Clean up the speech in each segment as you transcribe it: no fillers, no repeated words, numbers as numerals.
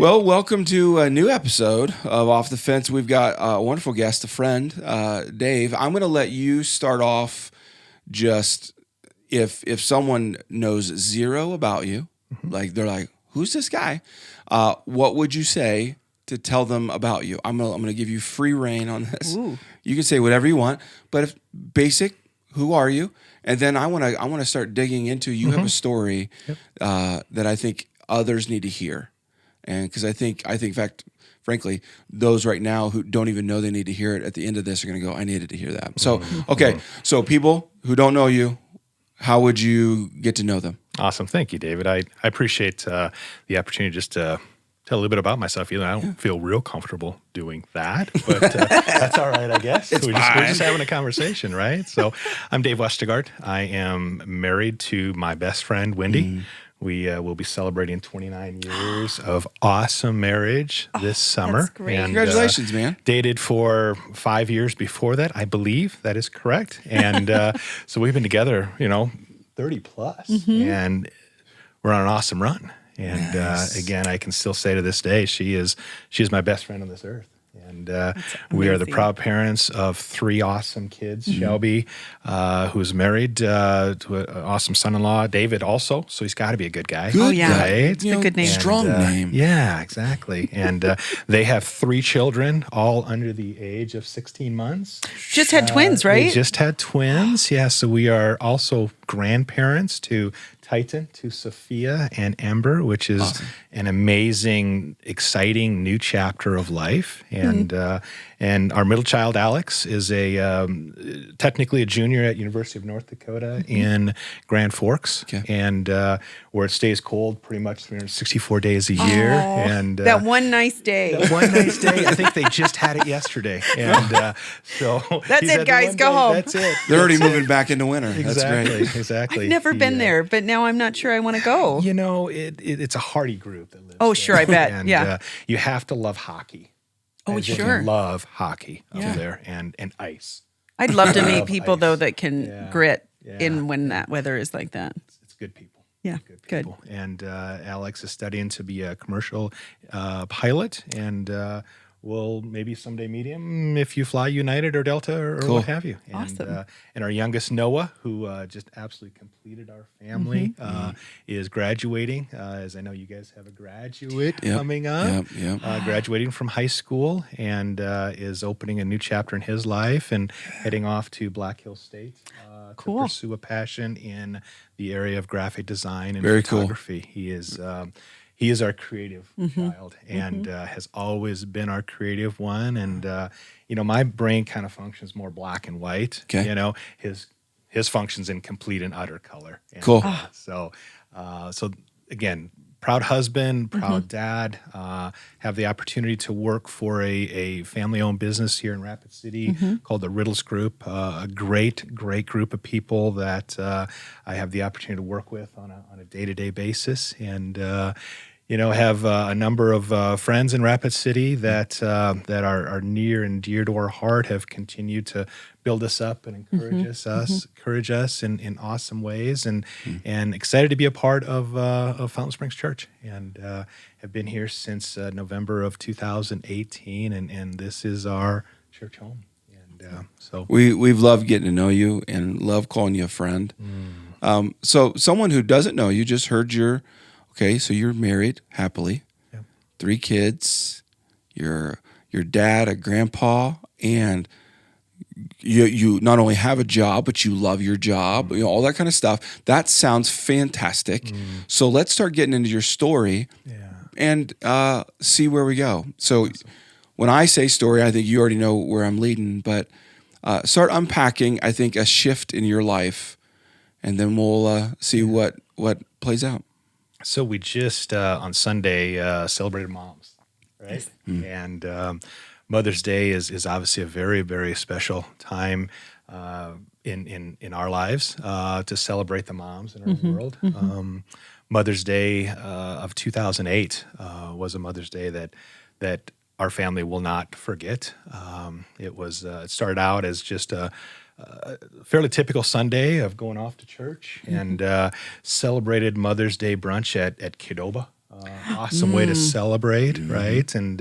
Well, welcome to a new episode of Off the Fence. We've got a wonderful guest, a friend, Dave. I'm going to let you start off. Just if someone knows zero about you, like they're like, who's this guy? What would you say to tell them about you? I'm gonna give you free reign on this. Ooh. You can say whatever you want, but if basic, who are you? And then I wanna start digging into. You have a story that I think others need to hear, and because I think in fact, frankly, those right now who don't even know they need to hear it at the end of this are gonna go, I needed to hear that. So okay, so people who don't know you, how would you get to know them? Awesome. Thank you, David. I appreciate the opportunity just to tell a little bit about myself. Even though I don't feel real comfortable doing that, but that's all right, I guess. We're just having a conversation, right? So I'm Dave Westergaard. I am married to my best friend, Wendy. We will be celebrating 29 years of awesome marriage this summer. That's great. And, Congratulations, man. Dated for 5 years before that, I believe. That is correct. And so we've been together, 30 plus. And we're on an awesome run. And again, I can still say to this day, she is my best friend on this earth. And we are the proud parents of 3 awesome kids. Shelby, who's married to an awesome son-in-law. David also, so he's got to be a good guy. Good yeah. guy. It's a good name. Strong name. Yeah, exactly. And they have 3 children, all under the age of 16 months. Just had twins, They right? just had twins. Yeah, so we are also grandparents to Titan, to Sophia and Ember, which is an amazing, exciting new chapter of life. And our middle child, Alex, is technically a junior at University of North Dakota in Grand Forks, and where it stays cold pretty much 364 days a year. And that one nice day. that one nice day, I think they just had it yesterday. And so That's he's it, had the guys. one Go day. home. That's it. They're already moving back into winter. Exactly. That's great. Exactly. I've never been there, but now I'm not sure I want to go. It's a hearty group that lives Oh, there. sure, I bet. And, Yeah. You have to love hockey. Oh, As in sure. love hockey Yeah. over there and ice. I'd love to meet Love people, ice. though, that can Yeah. grit Yeah. in when that weather is like that. It's good people. Yeah, Good good. people. And Alex is studying to be a commercial pilot, and we'll maybe someday meet him if you fly United or Delta or Cool. what have you. And, Awesome. And our youngest, Noah, who just absolutely completed our family, is graduating. As I know you guys have a graduate coming up. Yep. Graduating from high school and is opening a new chapter in his life and heading off to Black Hill State Cool. to pursue a passion in the area of graphic design and Very cool. photography. He is our creative child and has always been our creative one. And, my brain kind of functions more black and white. Okay. His functions in complete and utter color. And, Cool. So again, proud husband, proud dad, have the opportunity to work for a family-owned business here in Rapid City called the Riddles Group, a great group of people that I have the opportunity to work with on a day-to-day basis, and have a number of friends in Rapid City that are near and dear to our heart, have continued to build us up and encourage us in awesome ways, and excited to be a part of Fountain Springs Church, and have been here since November of 2018, and this is our church home, and so We've loved getting to know you and love calling you a friend. So someone who doesn't know you just heard so you're married happily, 3 kids, you're your dad, a grandpa, and you not only have a job, but you love your job, all that kind of stuff. That sounds fantastic. So let's start getting into your story and see where we go. So when I say story, I think you already know where I'm leading, but start unpacking, I think, a shift in your life, and then we'll see what plays out. So we just on Sunday celebrated moms, right? And Mother's Day is obviously a very, very special time in our lives to celebrate the moms in our world. Mother's Day of 2008 was a Mother's Day that our family will not forget. It started out as just a fairly typical Sunday of going off to church and celebrated Mother's Day brunch at Qdoba Awesome way to celebrate, right? And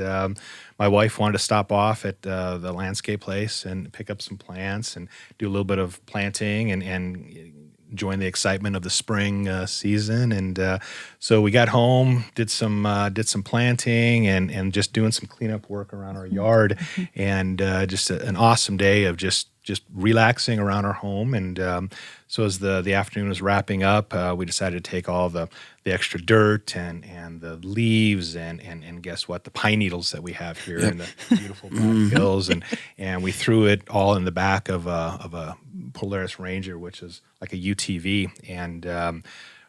my wife wanted to stop off at the landscape place and pick up some plants and do a little bit of planting and join the excitement of the spring season. And so we got home, did some planting and just doing some cleanup work around our yard, and just an awesome day of just relaxing around our home. And so as the afternoon was wrapping up, we decided to take all the extra dirt and the leaves and guess what? The pine needles that we have here in the beautiful Black Hills, and we threw it all in the back of a Polaris Ranger, which is like a UTV. And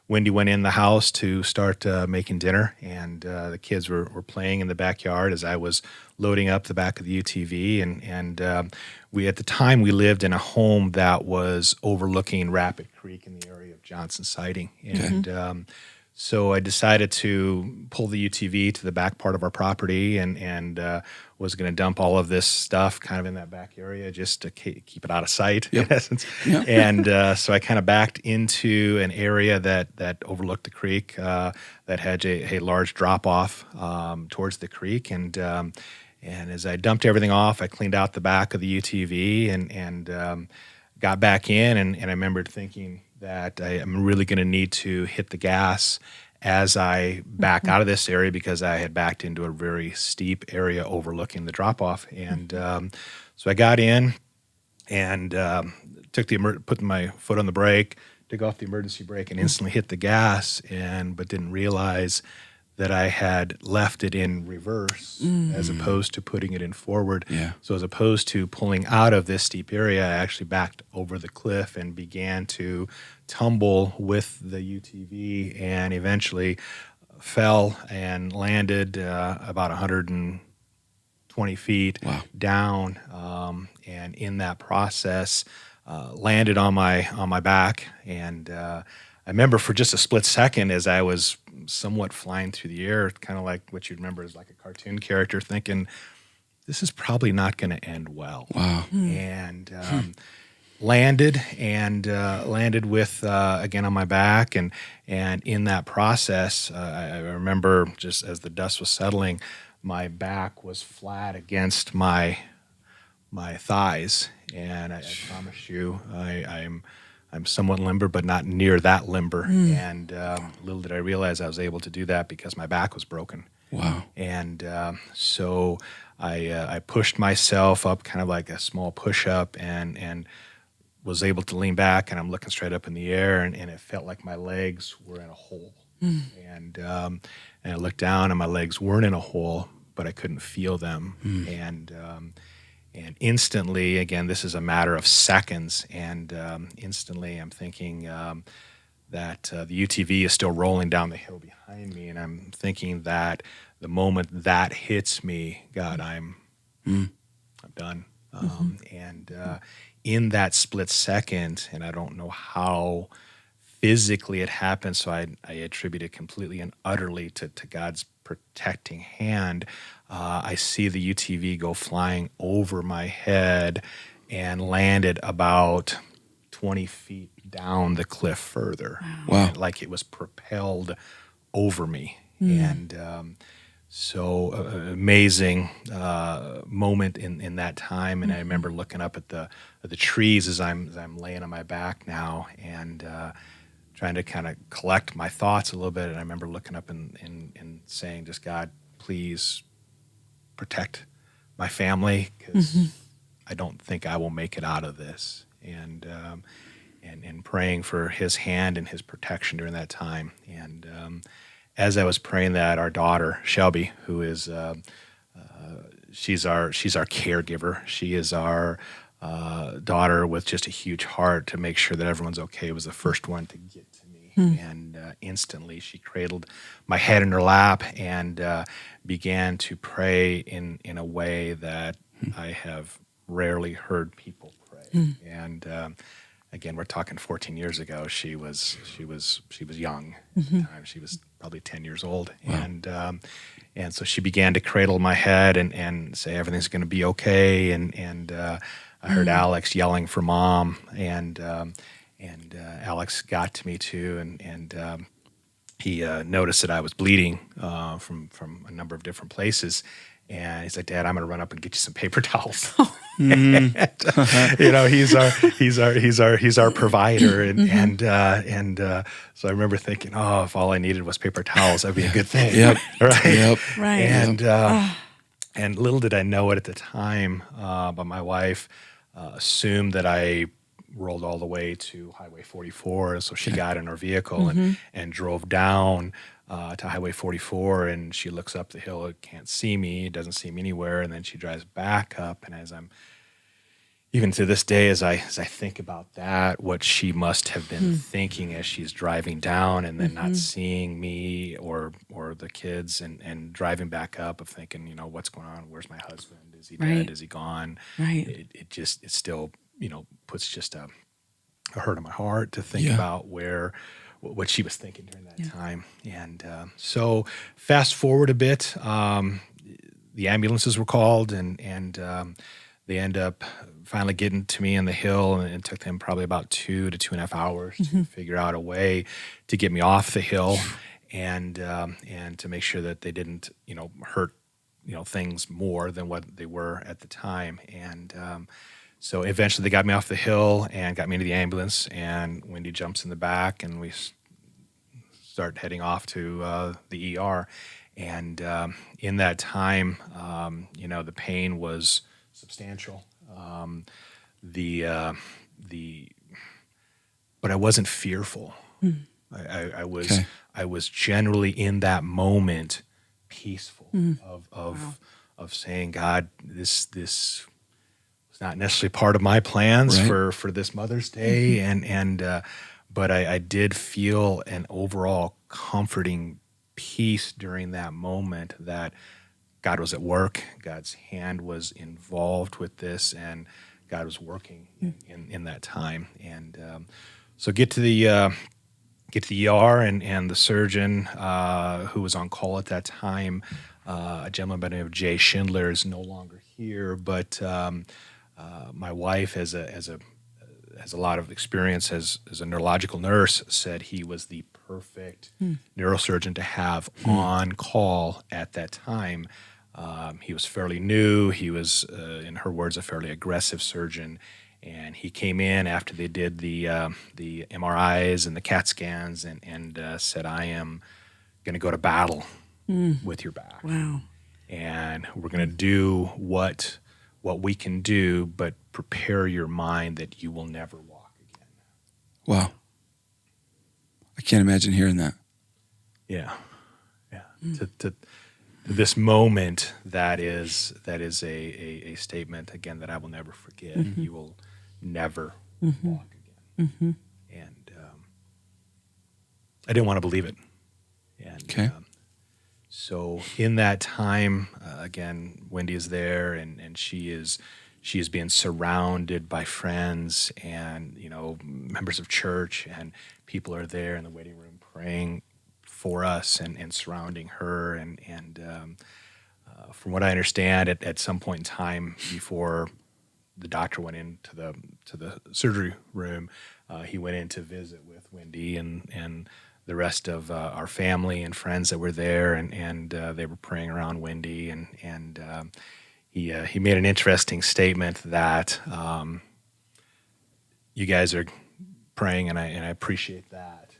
Wendy went in the house to start making dinner, and the kids were playing in the backyard as I was loading up the back of the UTV. And we, at the time, we lived in a home that was overlooking Rapid Creek in the area of Johnson Siding. And so I decided to pull the UTV to the back part of our property and was going to dump all of this stuff kind of in that back area just to keep it out of sight, in essence. And so I kind of backed into an area that overlooked the creek that had a large drop-off towards the creek. And as I dumped everything off, I cleaned out the back of the UTV and got back in. And I remembered thinking that I am really going to need to hit the gas as I back out of this area because I had backed into a very steep area overlooking the drop-off. And so I got in and put my foot on the brake, took off the emergency brake, and instantly hit the gas, but didn't realize that I had left it in reverse as opposed to putting it in forward. So as opposed to pulling out of this steep area, I actually backed over the cliff and began to tumble with the UTV and eventually fell and landed about 120 feet down. And in that process, landed on my back. And I remember for just a split second as I was somewhat flying through the air, kind of like what you'd remember as like a cartoon character, thinking, this is probably not going to end well. And landed with again on my back, and in that process, I remember just as the dust was settling, my back was flat against my thighs, and I promise you, I'm somewhat limber, but not near that limber. And little did I realize I was able to do that because my back was broken. And so I pushed myself up, kind of like a small push-up, and was able to lean back, and I'm looking straight up in the air, and it felt like my legs were in a hole. And I looked down, and my legs weren't in a hole, but I couldn't feel them. And instantly, again, this is a matter of seconds, and instantly I'm thinking that the UTV is still rolling down the hill behind me, and I'm thinking that the moment that hits me, God, I'm done. And in that split second, and I don't know how physically it happened, so I attribute it completely and utterly to God's protecting hand. I see the UTV go flying over my head and landed about 20 feet down the cliff further. Like it was propelled over me. And so amazing moment in that time. And I remember looking up at the trees as I'm laying on my back now, and trying to kind of collect my thoughts a little bit. And I remember looking up and saying, just, God, please protect my family, because I don't think I will make it out of this. And praying for his hand and his protection during that time. And as I was praying that, our daughter, Shelby, who is, she's our caregiver. She is our daughter with just a huge heart to make sure that everyone's okay, was the first one to get to me. And instantly she cradled my head in her lap and began to pray in a way that I have rarely heard people pray. And again, we're talking 14 years ago. She was young at the time. She was probably 10 years old. And so she began to cradle my head and say everything's going to be okay. And I heard Alex yelling for mom, and Alex got to me too, and he noticed that I was bleeding from a number of different places. And he's like, "Dad, I'm going to run up and get you some paper towels." You know, he's our provider, and so I remember thinking, "Oh, if all I needed was paper towels, that'd be a good thing." Yep. Right. Yep. Right. And little did I know it at the time, but my wife assumed that I rolled all the way to Highway 44, so she got in her vehicle and drove down to Highway 44, and she looks up the hill, can't see me, doesn't see me anywhere, and then she drives back up, and as I'm, even to this day, as I think about that, what she must have been thinking as she's driving down and then not seeing me or the kids and driving back up, of thinking, you know, what's going on? Where's my husband? Is he Right. dead? Is he gone? Right. It still, you know, puts just a hurt in my heart to think Yeah. about what she was thinking during that time. And so fast forward a bit, the ambulances were called, and they end up finally getting to me in the hill, and it took them probably about 2 to 2.5 hours to figure out a way to get me off the hill, and to make sure that they didn't, you know, hurt, you know, things more than what they were at the time. And so eventually they got me off the hill and got me into the ambulance, and Wendy jumps in the back, and we start heading off to the ER. And in that time, you know, the pain was substantial. But I wasn't fearful. I was Okay. I was generally in that moment peaceful of saying, God, this was not necessarily part of my plans Right. for this Mother's Day, but I did feel an overall comforting peace during that moment, that God was at work, God's hand was involved with this, and God was working in that time. And so get to the ER, and the surgeon who was on call at that time, a gentleman by the name of Jay Schindler, is no longer here, but my wife, has a lot of experience as a neurological nurse, said he was the perfect neurosurgeon to have on call at that time. He was fairly new. He was, in her words, a fairly aggressive surgeon. And he came in after they did the MRIs and the CAT scans, and said, "I am going to go to battle with your back. Wow. And we're going to do what we can do, but prepare your mind that you will never walk again." Wow. I can't imagine hearing that. Yeah. To this moment, that is a statement, again, that I will never forget. You will never walk again. And I didn't want to believe it. And Okay. so in that time, again, Wendy is there, and she is being surrounded by friends and, you know, members of church, and people are there in the waiting room praying for us and surrounding her. And from what I understand, at some point in time before the doctor went into the surgery room, he went in to visit with Wendy and the rest of our family and friends that were there, and they were praying around Wendy, and he made an interesting statement that you guys are praying, and I appreciate that.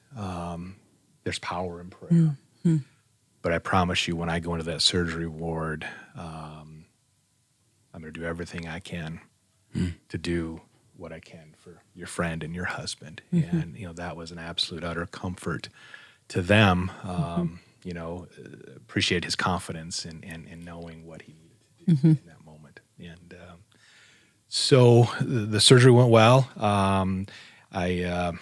There's power in prayer. But I promise you, when I go into that surgery ward, I'm going to do everything I can to do what I can for your friend and your husband. And, you know, that was an absolute utter comfort to them. You know, appreciate his confidence in knowing what he needed to do in that moment. And so the surgery went well. I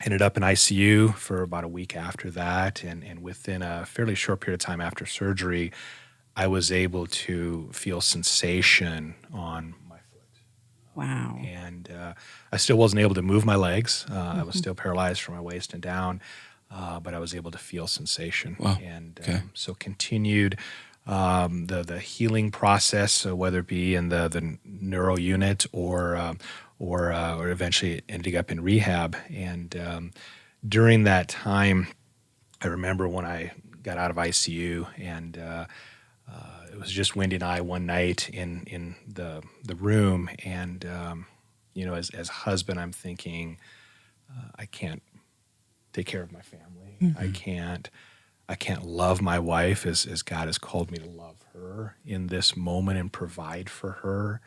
ended up in ICU for about a week after that, and within a fairly short period of time after surgery, I was able to feel sensation on my foot. Wow. And I still wasn't able to move my legs. I was still paralyzed from my waist and down, but I was able to feel sensation. Wow. And Okay. so continued the healing process, so whether it be in the neuro unit or eventually ending up in rehab. And during that time, I remember when I got out of ICU, and it was just Wendy and I one night in the room, and as husband, I'm thinking, I can't take care of my family. I can't love my wife as God has called me to love her in this moment and provide for her.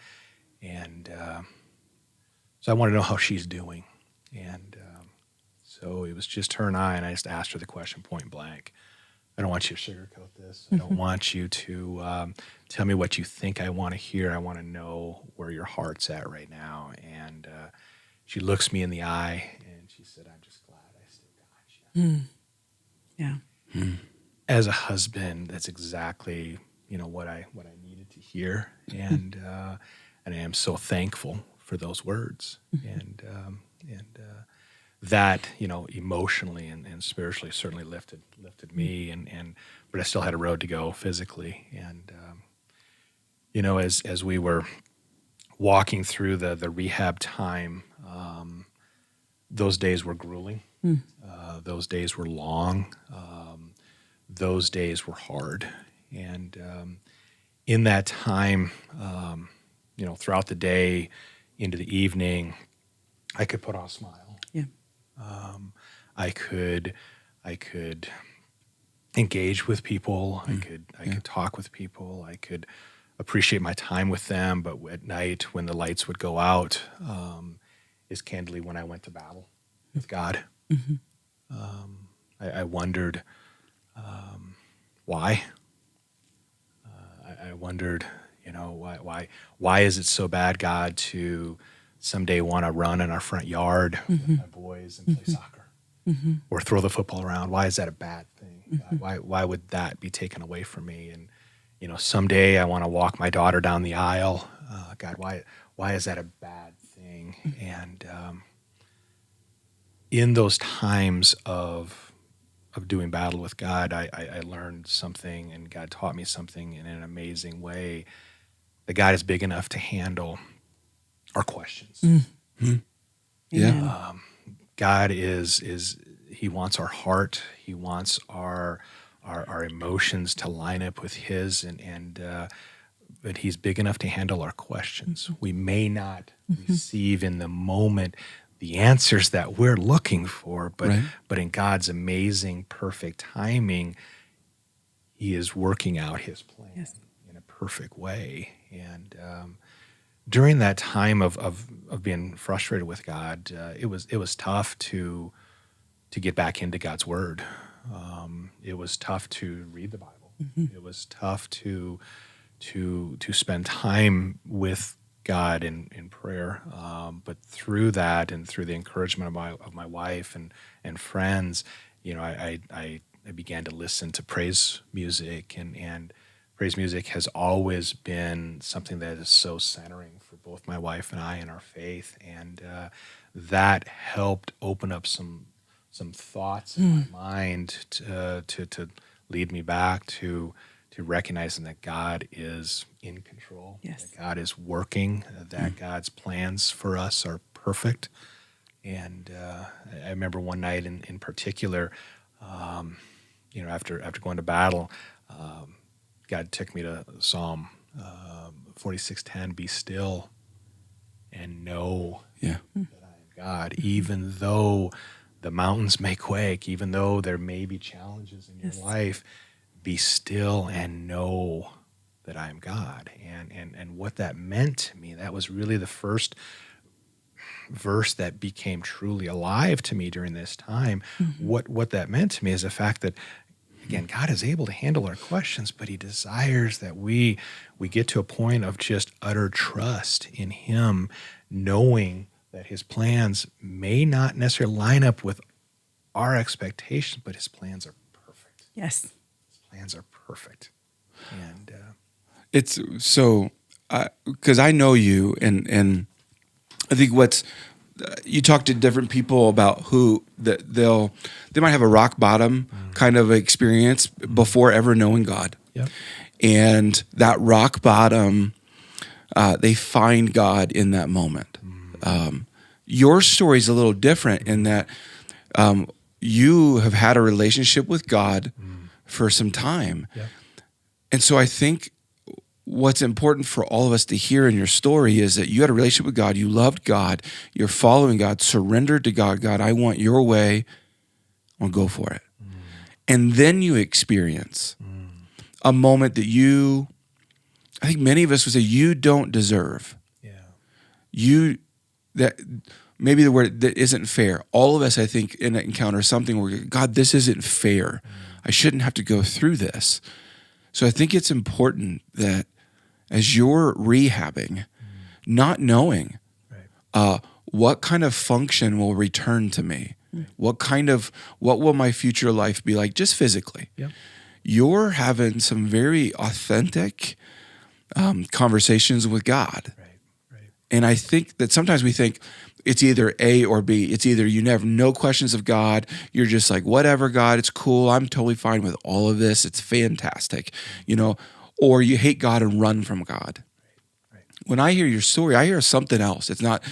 And so I want to know how she's doing. And so it was just her and I just asked her the question point blank. I don't want you to sugarcoat this. I don't want you to tell me what you think I want to hear. I want to know where your heart's at right now. And she looks me in the eye and she said, I'm just glad I still got you. Yeah. As a husband, that's exactly what I needed to hear, and I am so thankful for those words, and that emotionally and spiritually certainly lifted me, and but I still had a road to go physically, and as we were walking through the rehab time, those days were grueling, those days were long. Those days were hard. And in that time, throughout the day into the evening, I could put on a smile. Yeah. I could engage with people. I could talk with people. I could appreciate my time with them. But at night, when the lights would go out, is candidly when I went to battle with God. I wondered why. I wondered, why is it so bad, God, to someday want to run in our front yard with my boys and play soccer or throw the football around? Why is that a bad thing? God, why would that be taken away from me? And someday I want to walk my daughter down the aisle. God, why is that a bad thing? And in those times of doing battle with God, I learned something, and God taught me something in an amazing way, that God is big enough to handle our questions. Yeah. God is He wants our heart. He wants our emotions to line up with His, and but He's big enough to handle our questions. We may not receive in the moment the answers that we're looking for, but in God's amazing, perfect timing, He is working out His plan in a perfect way. And during that time of being frustrated with God, it was tough to get back into God's Word. It was tough to read the Bible. It was tough to spend time with God in prayer, but through that and through the encouragement of my wife and friends, I began to listen to praise music, and praise music has always been something that is so centering for both my wife and I in our faith, and that helped open up some thoughts in my mind to lead me back to recognizing that God is in control, that God is working, that God's plans for us are perfect. And I remember one night in particular, after going to battle, God took me to Psalm 46:10, be still and know that I am God, even though the mountains may quake, even though there may be challenges in your life, be still and know that I am God. And what that meant to me, that was really the first verse that became truly alive to me during this time. What that meant to me is the fact that, again, God is able to handle our questions, but He desires that we get to a point of just utter trust in Him, knowing that His plans may not necessarily line up with our expectations, but His plans are perfect. Yes. Plans are perfect. And It's so, because I know you, and I think you talk to different people about who they might have a rock bottom kind of experience before ever knowing God. Yep. And that rock bottom, they find God in that moment. Your story is a little different in that you have had a relationship with God for some time. Yeah. And so I think what's important for all of us to hear in your story is that you had a relationship with God, you loved God, you're following God, surrendered to God. God, I want your way. I'll go for it. And then you experience a moment that I think many of us would say you don't deserve. Yeah. That maybe the word that isn't fair. All of us, I think, encounter something where God, this isn't fair. I shouldn't have to go through this. So I think it's important that as you're rehabbing, not knowing what kind of function will return to me, what will my future life be like, just physically. Yep. You're having some very authentic conversations with God. Right. And I think that sometimes we think it's either A or B. It's either you have no questions of God. You're just like, whatever, God, it's cool. I'm totally fine with all of this. It's fantastic, or you hate God and run from God. Right. When I hear your story, I hear something else. It's not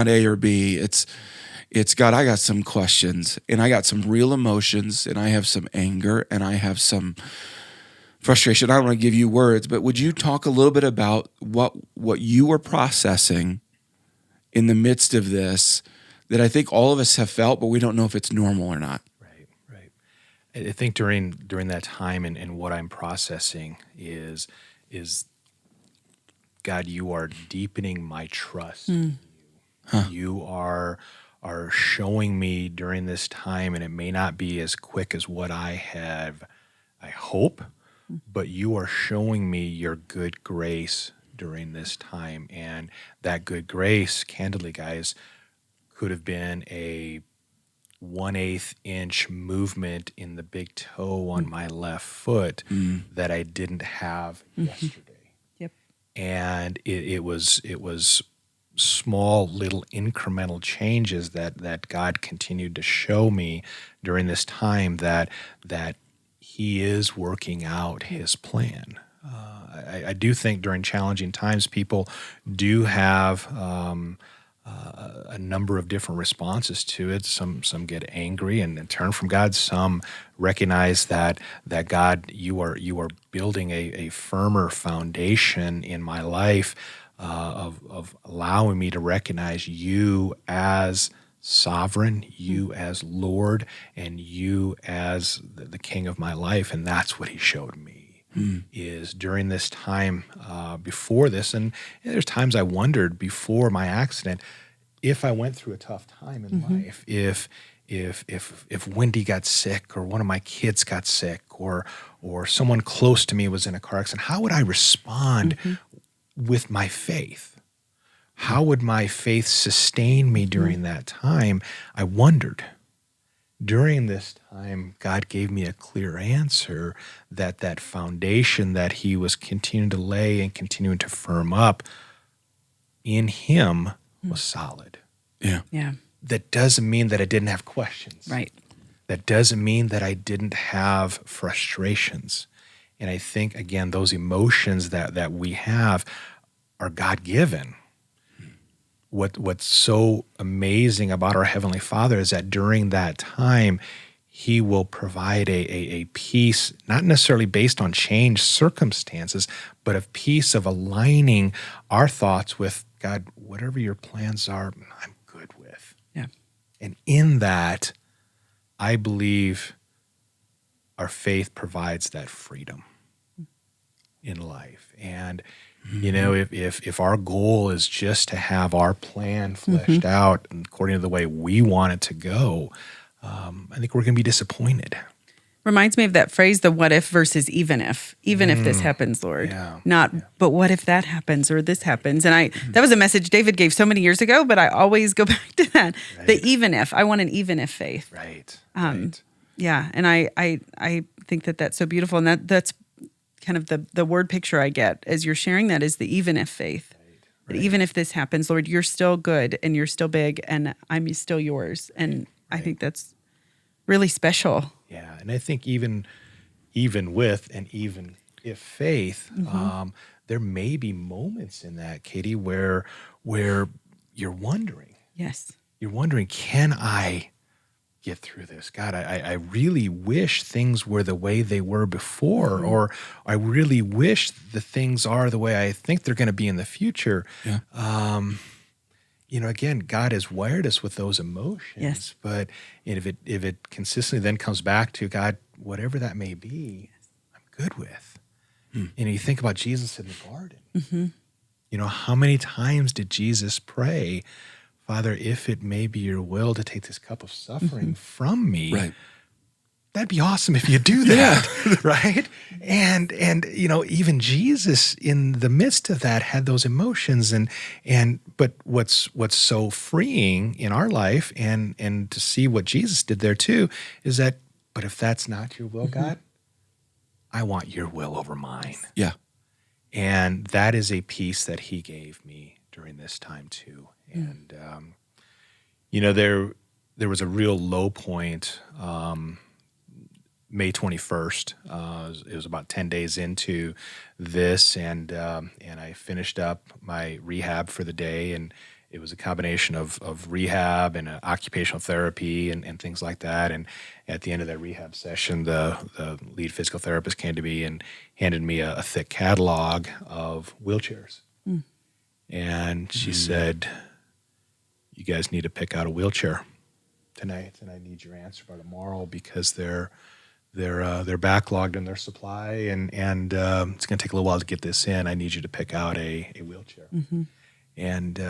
A or B. It's God, I got some questions and I got some real emotions and I have some anger and I have some frustration. I don't want to give you words, but would you talk a little bit about what you were processing in the midst of this that I think all of us have felt, but we don't know if it's normal or not? Right. I think during that time and what I'm processing is God, you are deepening my trust in you. You are showing me during this time, and it may not be as quick as what I hope, but you are showing me your good grace during this time. And that good grace, candidly, guys, could have been a 1/8 inch movement in the big toe on my left foot that I didn't have yesterday. Yep. And it was small little incremental changes that God continued to show me during this time that he is working out his plan. I do think during challenging times, people do have a number of different responses to it. Some get angry and turn from God. Some recognize that God, you are building a firmer foundation in my life of allowing me to recognize you as sovereign, you as Lord, and you as the King of my life. And that's what he showed me. Is during this time before this, and there's times I wondered before my accident if I went through a tough time in life, if Wendy got sick or one of my kids got sick or someone close to me was in a car accident, how would I respond with my faith? How would my faith sustain me during that time? I wondered. During this time, God gave me a clear answer that foundation that he was continuing to lay and continuing to firm up in him was solid. Yeah. Yeah. That doesn't mean that I didn't have questions. Right. That doesn't mean that I didn't have frustrations. And I think, again, those emotions that we have are God-given. What's so amazing about our Heavenly Father is that during that time, he will provide a peace, not necessarily based on changed circumstances, but a peace of aligning our thoughts with God, whatever your plans are, I'm good with. Yeah. And in that, I believe our faith provides that freedom in life. And if our goal is just to have our plan fleshed out according to the way we want it to go, I think we're going to be disappointed. Reminds me of that phrase, the what if versus even if this happens, Lord. But what if that happens or this happens? And that was a message David gave so many years ago, but I always go back to that. Right. The even if. I want an even if faith. Right. Yeah. And I think that's so beautiful. And that's kind of the word picture I get as you're sharing that is the even if faith. Right. That even if this happens, Lord, you're still good and you're still big and I'm still yours. And I think that's really special. Yeah, and I think even with and even if faith, there may be moments in that, Katie, where you're wondering. Yes. You're wondering, can I get through this. God, I really wish things were the way they were before, or I really wish the things are the way I think they're going to be in the future. Yeah. Again, God has wired us with those emotions, Yes. but if it consistently then comes back to God, whatever that may be, I'm good with. And you think about Jesus in the garden. How many times did Jesus pray, Father, if it may be your will to take this cup of suffering from me, Right. that'd be awesome if you do that, right? And even Jesus in the midst of that had those emotions, but what's so freeing in our life and to see what Jesus did there too is that, but if that's not your will, God, I want your will over mine. Yeah. And that is a peace that he gave me during this time too. And, there was a real low point, May 21st. It was about 10 days into this, and I finished up my rehab for the day, and it was a combination of rehab and occupational therapy and things like that. And at the end of that rehab session, the lead physical therapist came to me and handed me a thick catalog of wheelchairs. And she said, you guys need to pick out a wheelchair tonight, and I need your answer by tomorrow because they're backlogged in their supply, and it's going to take a little while to get this in. I need you to pick out a wheelchair. And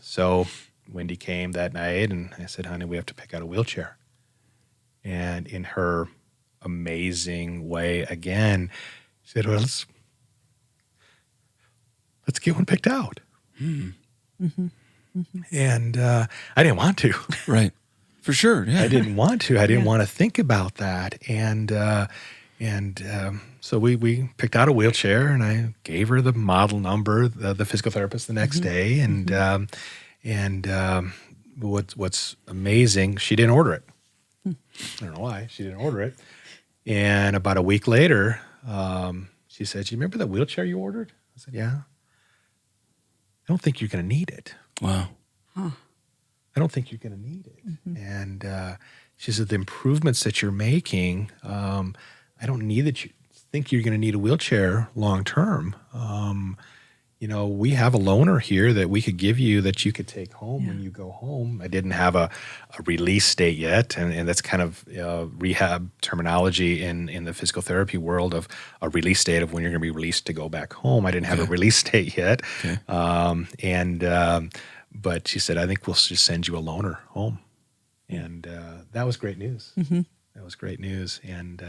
so Wendy came that night, and I said, honey, we have to pick out a wheelchair. And in her amazing way, again, she said, well, let's get one picked out. And I didn't want to. Right. For sure. Yeah. I didn't want to. I didn't want to think about that. And so we picked out a wheelchair, and I gave her the model number, the physical therapist the next day. And what's amazing, she didn't order it. I don't know why. She didn't order it. And about a week later, she said, do you remember that wheelchair you ordered? I said, yeah. I don't think you're going to need it. Wow. I don't think you're going to need it. And she said, the improvements that you're making, I don't need that you think you're going to need a wheelchair long term. We have a loaner here that we could give you that you could take home when you go home. I didn't have a release date yet, and that's kind of rehab terminology in the physical therapy world of a release date of when you're going to be released to go back home. I didn't have a release date yet. Okay. But she said, I think we'll just send you a loaner home. And that was great news. That was great news. And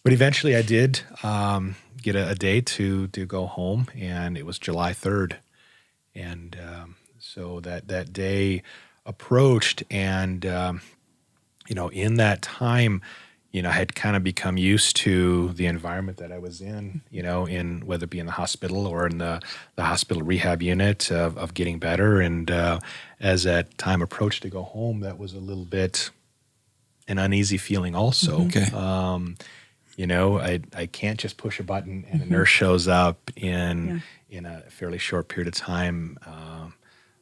but eventually I did get a day to go home, and it was July 3rd. And so that day approached, and, in that time, I had kind of become used to the environment that I was in whether it be in the hospital or in the hospital rehab unit of getting better. And as that time approached to go home, that was a little bit an uneasy feeling also. Okay. I can't just push a button and a nurse shows up in a fairly short period of time.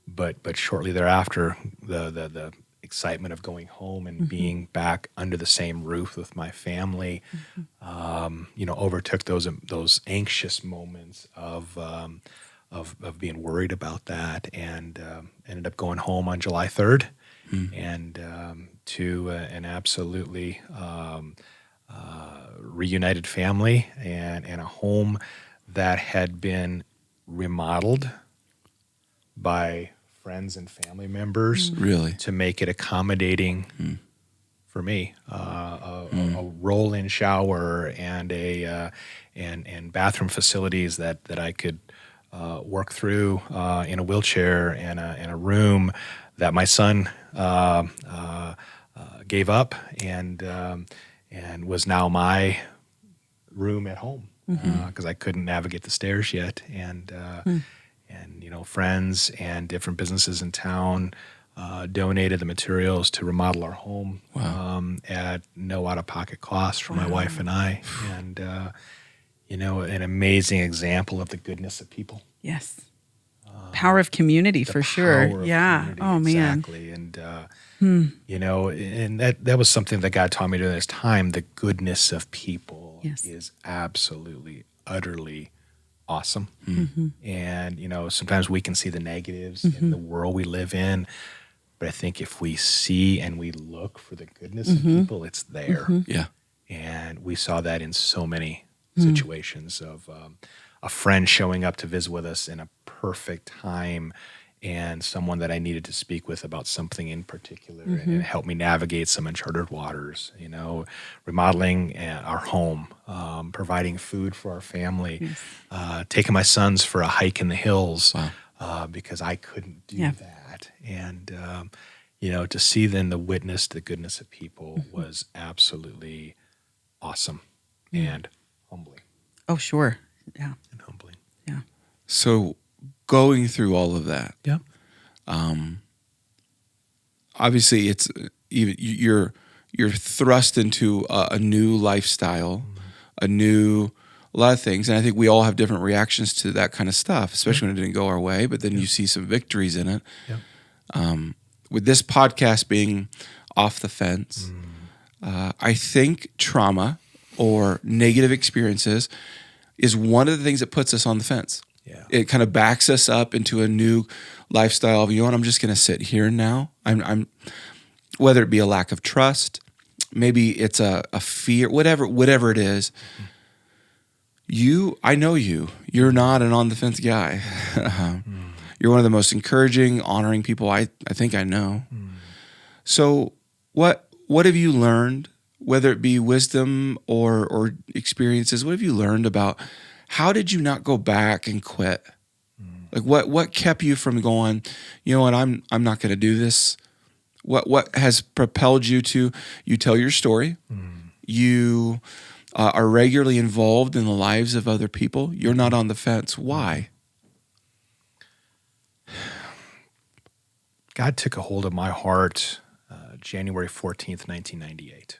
But shortly thereafter, the excitement of going home and being back under the same roof with my family, overtook those anxious moments of being worried about that, and ended up going home on July 3rd, and to an absolutely reunited family and a home that had been remodeled by friends and family members, Really, to make it accommodating for me. A roll-in shower and and bathroom facilities that I could work through in a wheelchair, and a room that my son gave up and was now my room at home because I couldn't navigate the stairs yet, and friends and different businesses in town donated the materials to remodel our home at no out-of-pocket cost for my wife and I, and an amazing example of the goodness of people. Yes. Power of community the for sure. power of Yeah. community, Oh man. exactly. And and that was something that God taught me during this time. The goodness of people Yes. is absolutely, utterly awesome. Mm-hmm. And sometimes we can see the negatives in the world we live in, but I think if we see and we look for the goodness in people, it's there. Yeah. And we saw that in so many situations of a friend showing up to visit with us in a perfect time, and someone that I needed to speak with about something in particular, and help me navigate some uncharted waters, remodeling our home, providing food for our family, taking my sons for a hike in the hills. Wow. Because I couldn't do Yeah. that. And, to see then the witness, the goodness of people was absolutely awesome and humbling. Oh, sure. Yeah. And humbling. Yeah. So going through all of that, Yeah. obviously it's even you're thrust into a new lifestyle, a lot of things, and I think we all have different reactions to that kind of stuff, especially when it didn't go our way. But then you see some victories in it. Yeah. With this podcast being off the fence, I think trauma or negative experiences is one of the things that puts us on the fence. Yeah. It kind of backs us up into a new lifestyle of, I'm just going to sit here now. I'm whether it be a lack of trust, maybe it's a fear, whatever it is. I know you're not an on the fence guy. You're one of the most encouraging, honoring people I think I know. So what have you learned, whether it be wisdom or experiences? What have you learned about how did you not go back and quit? Like what kept you from going, you know what, I'm not going to do this? What has propelled you to, you tell your story, you are regularly involved in the lives of other people, you're not on the fence. Why? God took a hold of my heart January 14th, 1998.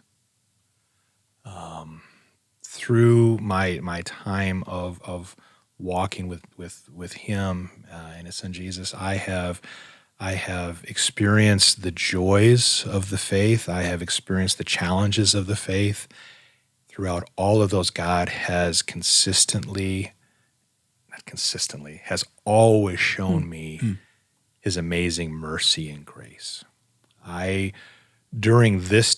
Through my time of walking with Him and His Son Jesus, I have experienced the joys of the faith. I have experienced the challenges of the faith. Throughout all of those, God has has always shown me His amazing mercy and grace. During this,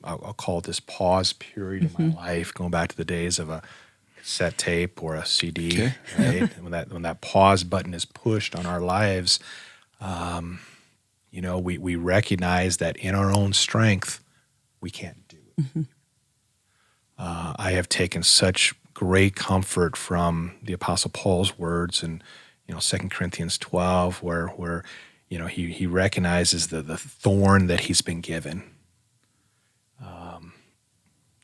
I'll call it this pause period in my life, going back to the days of a cassette tape or a CD, Okay. right? when that pause button is pushed on our lives, we recognize that in our own strength, we can't do it. I have taken such great comfort from the Apostle Paul's words in 2 Corinthians 12, where he recognizes the thorn that he's been given.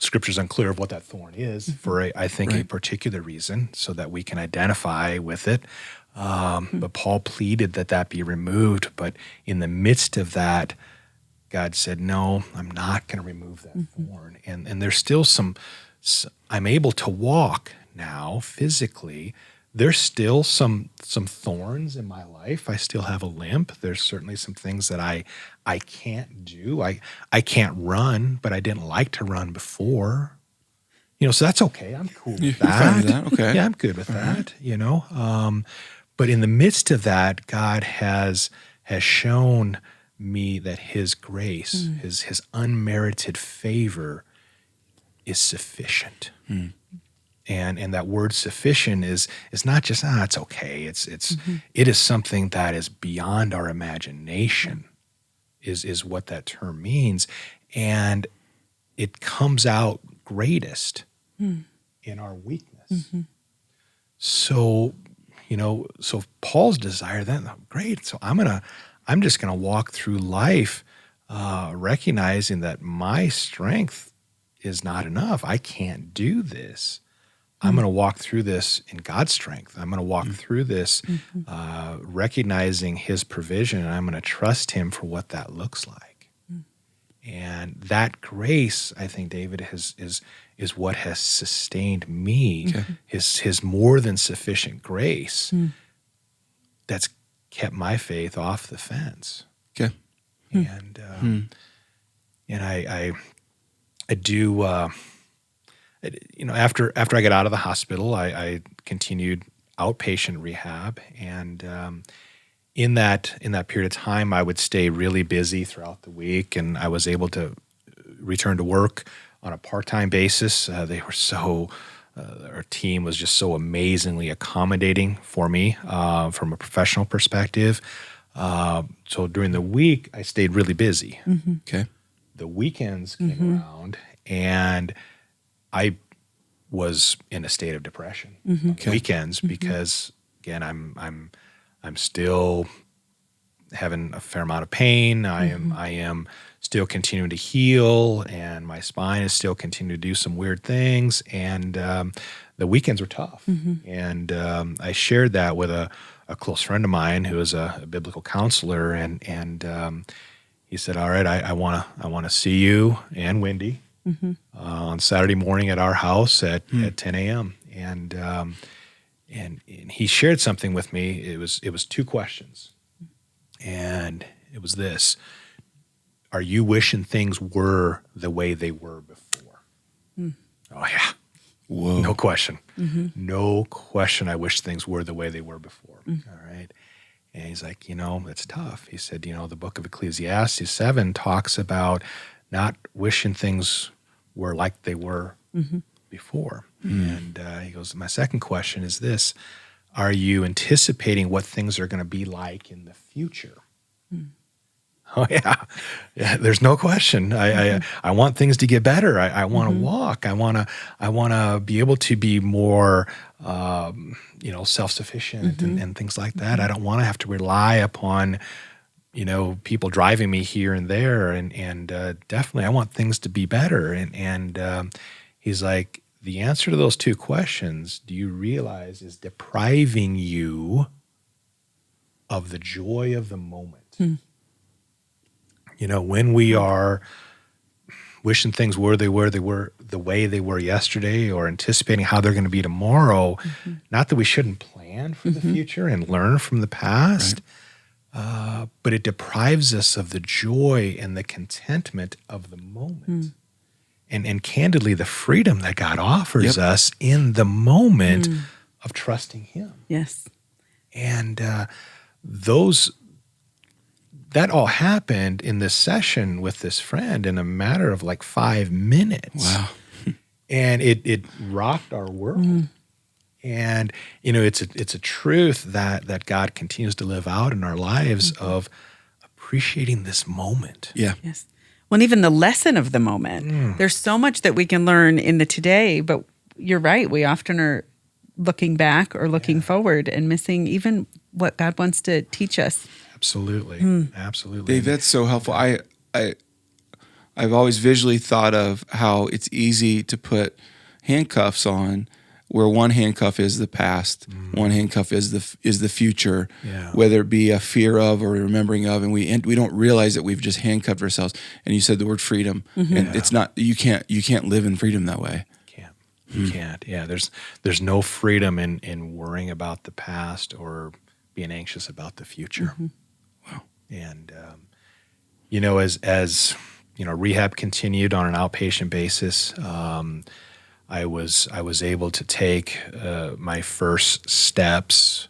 Scripture's unclear of what that thorn is for, I think, a particular reason, so that we can identify with it. But Paul pleaded that be removed. But in the midst of that, God said, no, I'm not going to remove that thorn. And there's still I'm able to walk now physically. There's still some thorns in my life. I still have a limp. There's certainly some things that I can't do. I can't run, but I didn't like to run before. So that's okay. I'm cool with You're that. fine with that? Okay. Yeah, I'm good with that. But in the midst of that, God has shown me that His grace, His unmerited favor, is sufficient. And that word sufficient is not just, it's okay. It is something that is beyond our imagination, is what that term means. And it comes out greatest in our weakness. So, so Paul's desire then, great. So I'm just gonna walk through life recognizing that my strength is not enough. I can't do this. I'm going to walk through this in God's strength. I'm going to walk through this recognizing His provision, and I'm going to trust Him for what that looks like. And that grace, I think, David, is what has sustained me. His more than sufficient grace that's kept my faith off the fence. Okay. And I do, after I got out of the hospital, I continued outpatient rehab, and in that period of time, I would stay really busy throughout the week, and I was able to return to work on a part-time basis. They were our team was just so amazingly accommodating for me from a professional perspective. So during the week, I stayed really busy. Okay. The weekends came around, and I was in a state of depression on the weekends because, again, I'm still having a fair amount of pain. I am still continuing to heal, and my spine is still continuing to do some weird things. And the weekends were tough. And I shared that with a close friend of mine who is a biblical counselor, and he said, "All right, I want to see you and Wendy on Saturday morning at our house at 10 a.m." And he shared something with me. It was two questions, and it was this: are you wishing things were the way they were before? Oh yeah. Whoa. No question. No question. I wish things were the way they were before. All right. And he's like, it's tough. He said, the book of Ecclesiastes 7 talks about not wishing things were like they were before. And he goes, my second question is this: are you anticipating what things are going to be like in the future? Oh yeah. There's no question. I want things to get better. I want to walk. I want to be able to be more, self-sufficient and things like that. I don't want to have to rely upon, people driving me here and there. And definitely, I want things to be better. And he's like, the answer to those two questions, do you realize, is depriving you of the joy of the moment. When we are wishing things were the way they were yesterday, or anticipating how they're going to be tomorrow, not that we shouldn't plan for the future and learn from the past, but it deprives us of the joy and the contentment of the moment. And candidly, the freedom that God offers us in the moment of trusting Him. Yes. And that all happened in this session with this friend in a matter of like 5 minutes. Wow. And it rocked our world. And, it's a truth that God continues to live out in our lives of appreciating this moment. Yeah. Yes. Well, and even the lesson of the moment. There's so much that we can learn in the today, but you're right. We often are looking back or looking forward and missing even what God wants to teach us. Absolutely. Absolutely. Dave, that's so helpful. I've always visually thought of how it's easy to put handcuffs on, where one handcuff is the past, one handcuff is the future, whether it be a fear of or a remembering of, and we don't realize that we've just handcuffed ourselves. And you said the word freedom, and it's not, you can't live in freedom that way. You can't. Yeah, there's no freedom in worrying about the past or being anxious about the future. Wow. And as rehab continued on an outpatient basis, I was able to take my first steps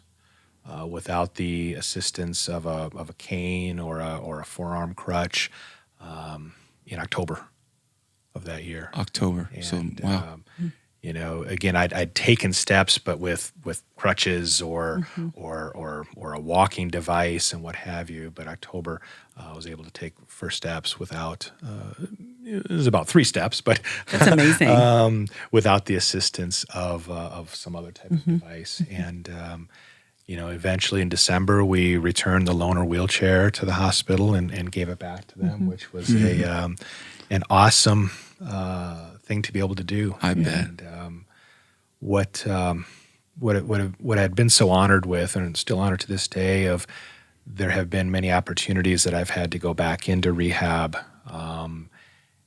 without the assistance of a cane or a forearm crutch in October of that year. October. And, So wow. Again, I'd taken steps, but with crutches or a walking device and what have you. But October, I was able to take first steps without. It was about 3 steps, but That's amazing. Without the assistance of some other type of device. And eventually in December, we returned the loaner wheelchair to the hospital and gave it back to them, which was an awesome thing to be able to do. I bet. And what I'd been so honored with, and still honored to this day, of there have been many opportunities that I've had to go back into rehab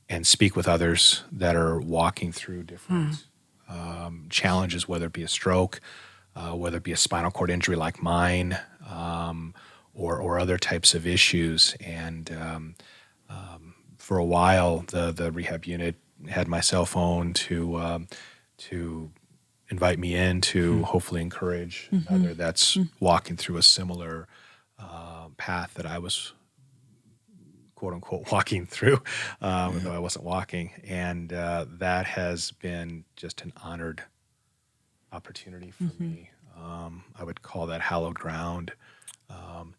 and speak with others that are walking through different challenges, whether it be a stroke, whether it be a spinal cord injury like mine, or other types of issues. And for a while, the rehab unit had my cell phone to invite me in to hopefully encourage another that's walking through a similar path that I was, quote unquote, walking through, though I wasn't walking. And that has been just an honored opportunity for me. I would call that hallowed ground,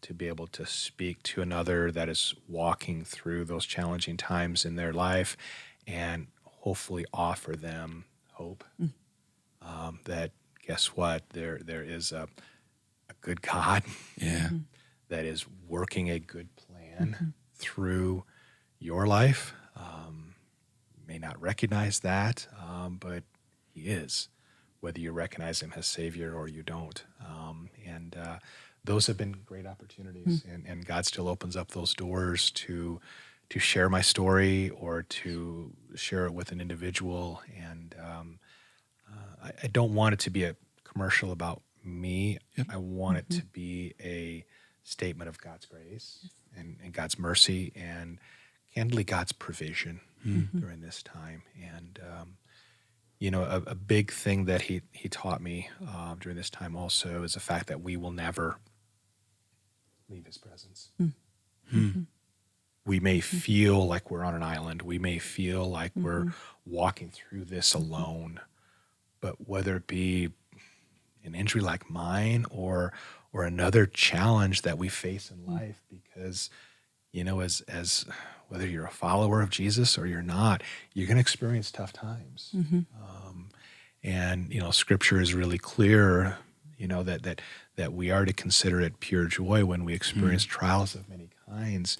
to be able to speak to another that is walking through those challenging times in their life and hopefully offer them hope. That, guess what, there is a good God that is working a good plan through your life. You may not recognize that, but he is, whether you recognize him as Savior or you don't. And those have been great opportunities, and God still opens up those doors to share my story or to share it with an individual. And I don't want it to be a commercial about me. I want it to be a statement of God's grace and God's mercy and candidly God's provision during this time. And a big thing that he taught me during this time also is the fact that we will never leave his presence. We may feel like we're on an island. We may feel like we're walking through this alone. But whether it be an injury like mine or another challenge that we face in life, because as whether you're a follower of Jesus or you're not, you're going to experience tough times. And Scripture is really clear, that we are to consider it pure joy when we experience trials of many kinds.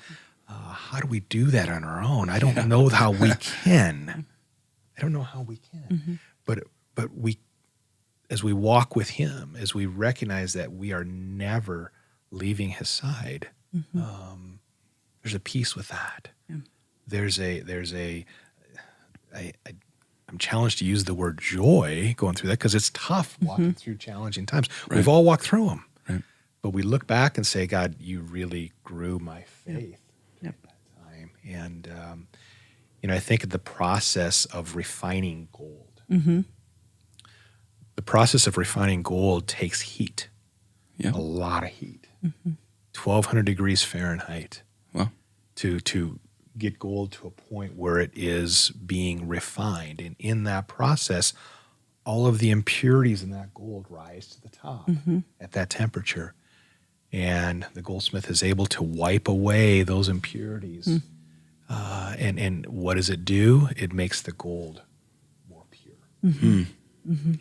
How do we do that on our own? I don't know how we can. I don't know how we can. But we, as we walk with him, as we recognize that we are never leaving his side, there's a peace with that. I'm challenged to use the word joy going through that because it's tough walking through challenging times. Right. We've all walked through them. Right. But we look back and say, God, you really grew my faith during that time. And, I think of the process of refining gold. The process of refining gold takes heat, a lot of heat, 1,200 degrees Fahrenheit. Wow. To get gold to a point where it is being refined. And in that process, all of the impurities in that gold rise to the top at that temperature. And the goldsmith is able to wipe away those impurities. And what does it do? It makes the gold more pure. And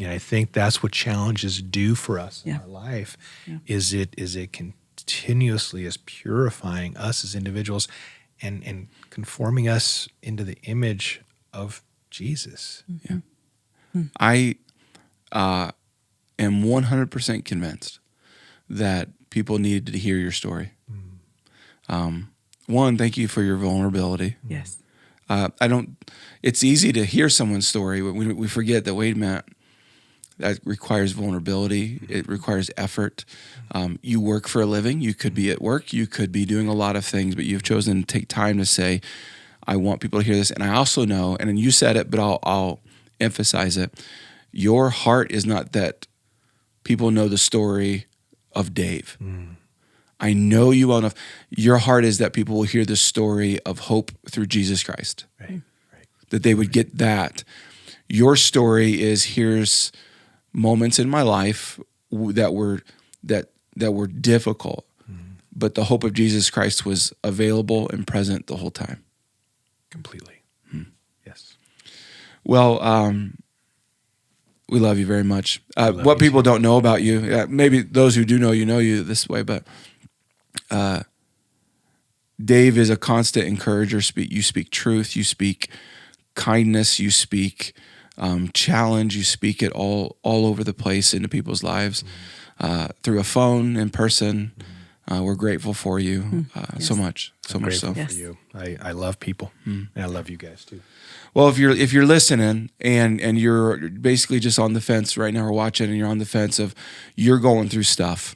I think that's what challenges do for us in our life, is it continuously is purifying us as individuals and conforming us into the image of Jesus. I am 100% convinced that people needed to hear your story. One, thank you for your vulnerability. Yes. It's easy to hear someone's story, but we forget that, wait a minute, that requires vulnerability. It requires effort. You work for a living. You could be at work. You could be doing a lot of things, but you've chosen to take time to say, I want people to hear this. And I also know, and you said it, but I'll emphasize it. Your heart is not that people know the story of Dave. I know you well enough. Your heart is that people will hear the story of hope through Jesus Christ. Right. That they would get that. Your story is, here's moments in my life that were difficult, but the hope of Jesus Christ was available and present the whole time. Completely. Yes. Well, we love you very much. What people don't know about you, maybe those who do know you this way, but Dave is a constant encourager. You speak truth. You speak kindness. You speak challenge. You speak it all over the place into people's lives, through a phone, in person. We're grateful for you so much. So much so. For you. I love people, and I love you guys too. Well, if you're listening and you're basically just on the fence right now, or watching, and you're on the fence of, you're going through stuff,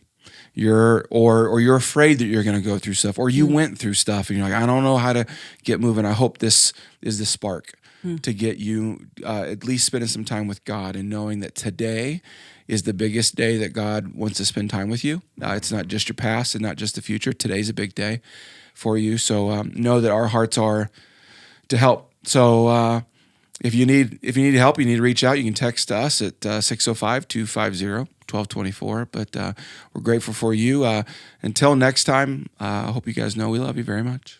or you're afraid that you're going to go through stuff, or you went through stuff and you're like, I don't know how to get moving. I hope this is the spark to get you at least spending some time with God and knowing that today is the biggest day that God wants to spend time with you. It's not just your past and not just the future. Today's a big day for you. So know that our hearts are to help. So if you need help, you need to reach out. You can text us at 605-250-1224. But we're grateful for you. Until next time, I hope you guys know we love you very much.